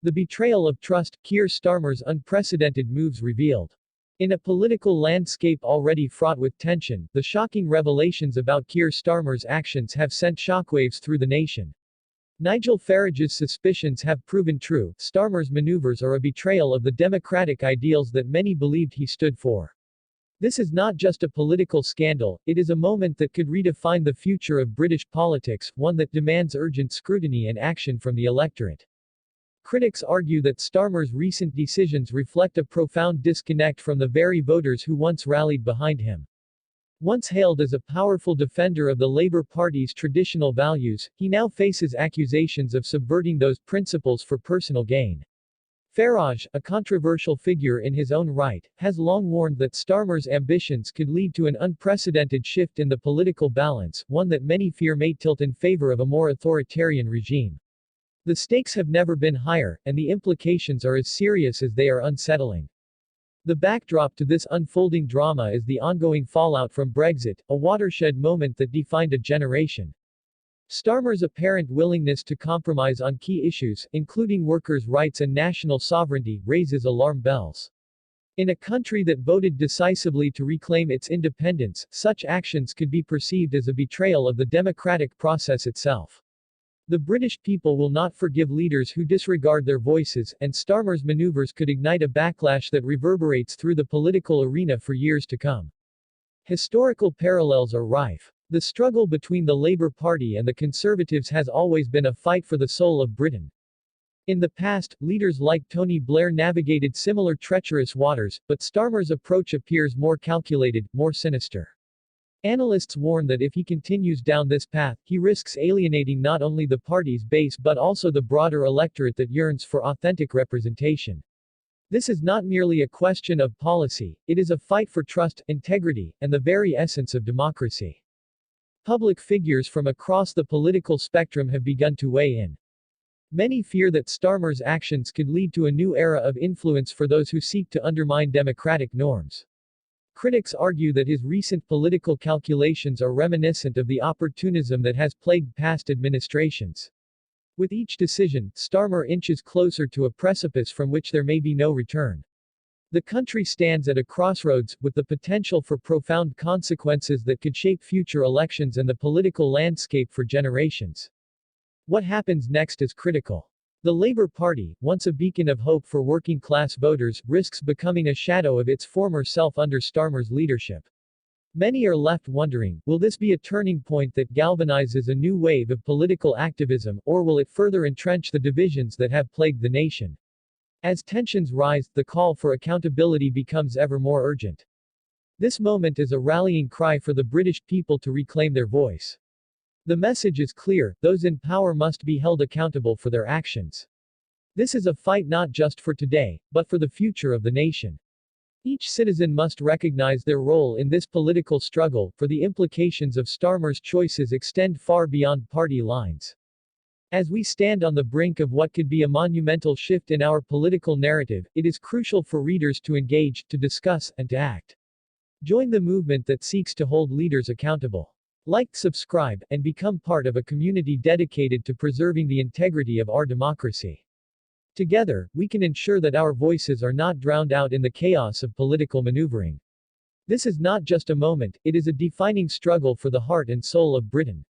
The betrayal of trust, Kier Starmer's unprecedented moves revealed. In a political landscape already fraught with tension, the shocking revelations about Kier Starmer's actions have sent shockwaves through the nation. Nigel Farage's suspicions have proven true. Starmer's maneuvers are a betrayal of the democratic ideals that many believed he stood for. This is not just a political scandal, it is a moment that could redefine the future of British politics, one that demands urgent scrutiny and action from the electorate. Critics argue that Starmer's recent decisions reflect a profound disconnect from the very voters who once rallied behind him. Once hailed as a powerful defender of the Labour Party's traditional values, he now faces accusations of subverting those principles for personal gain. Farage, a controversial figure in his own right, has long warned that Starmer's ambitions could lead to an unprecedented shift in the political balance, one that many fear may tilt in favor of a more authoritarian regime. The stakes have never been higher, and the implications are as serious as they are unsettling. The backdrop to this unfolding drama is the ongoing fallout from Brexit, a watershed moment that defined a generation. Starmer's apparent willingness to compromise on key issues, including workers' rights and national sovereignty, raises alarm bells. In a country that voted decisively to reclaim its independence, such actions could be perceived as a betrayal of the democratic process itself. The British people will not forgive leaders who disregard their voices, and Starmer's maneuvers could ignite a backlash that reverberates through the political arena for years to come. Historical parallels are rife. The struggle between the Labour Party and the Conservatives has always been a fight for the soul of Britain. In the past, leaders like Tony Blair navigated similar treacherous waters, but Starmer's approach appears more calculated, more sinister. Analysts warn that if he continues down this path, he risks alienating not only the party's base but also the broader electorate that yearns for authentic representation. This is not merely a question of policy, it is a fight for trust, integrity, and the very essence of democracy. Public figures from across the political spectrum have begun to weigh in. Many fear that Starmer's actions could lead to a new era of influence for those who seek to undermine democratic norms. Critics argue that his recent political calculations are reminiscent of the opportunism that has plagued past administrations. With each decision, Starmer inches closer to a precipice from which there may be no return. The country stands at a crossroads, with the potential for profound consequences that could shape future elections and the political landscape for generations. What happens next is critical. The Labour Party, once a beacon of hope for working-class voters, risks becoming a shadow of its former self under Starmer's leadership. Many are left wondering, will this be a turning point that galvanizes a new wave of political activism, or will it further entrench the divisions that have plagued the nation? As tensions rise, the call for accountability becomes ever more urgent. This moment is a rallying cry for the British people to reclaim their voice. The message is clear, those in power must be held accountable for their actions. This is a fight not just for today, but for the future of the nation. Each citizen must recognize their role in this political struggle, for the implications of Starmer's choices extend far beyond party lines. As we stand on the brink of what could be a monumental shift in our political narrative, it is crucial for readers to engage, to discuss, and to act. Join the movement that seeks to hold leaders accountable. Like, subscribe, and become part of a community dedicated to preserving the integrity of our democracy. Together, we can ensure that our voices are not drowned out in the chaos of political maneuvering. This is not just a moment, it is a defining struggle for the heart and soul of Britain.